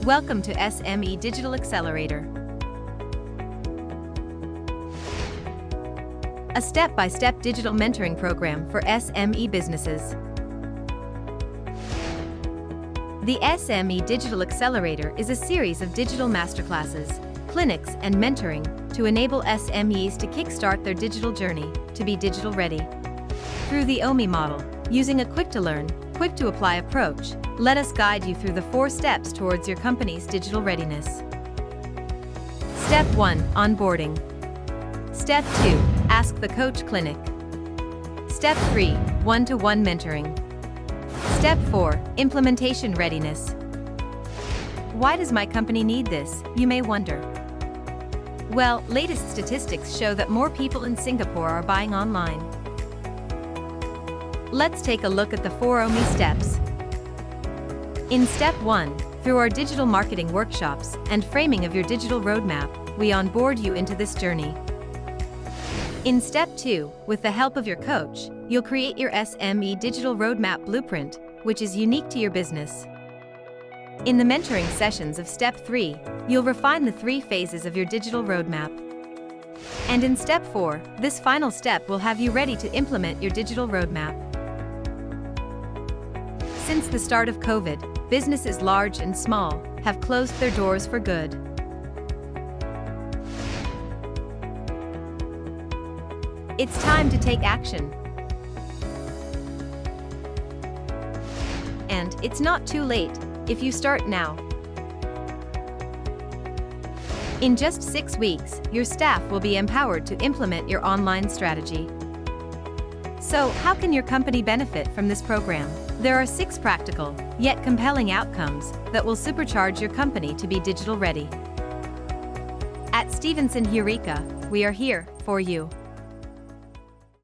Welcome to SME Digital Accelerator, a step-by-step digital mentoring program for SME businesses. The SME Digital Accelerator is a series of digital masterclasses, clinics, and mentoring to enable SMEs to kickstart their digital journey to be digital ready. Through the OAMI model, using a quick-to-learn, quick-to-apply approach, let us guide you through the 4 steps towards your company's digital readiness. Step 1. Onboarding. Step 2. Ask the Coach Clinic. Step 3. One-to-one mentoring. Step 4. Implementation readiness. Why does my company need this, you may wonder? Well, latest statistics show that more people in Singapore are buying online. Let's take a look at the 4 OAMI steps. In Step 1, through our digital marketing workshops and framing of your digital roadmap, we onboard you into this journey. In Step 2, with the help of your coach, you'll create your SME Digital Roadmap Blueprint, which is unique to your business. In the mentoring sessions of Step 3, you'll refine the 3 phases of your digital roadmap. And in Step 4, this final step will have you ready to implement your digital roadmap. Since the start of COVID, businesses large and small have closed their doors for good. It's time to take action. And it's not too late if you start now. In just 6 weeks, your staff will be empowered to implement your online strategy. So, how can your company benefit from this program? There are 6 practical, yet compelling outcomes that will supercharge your company to be digital ready. At Stevenson Eureka, we are here for you.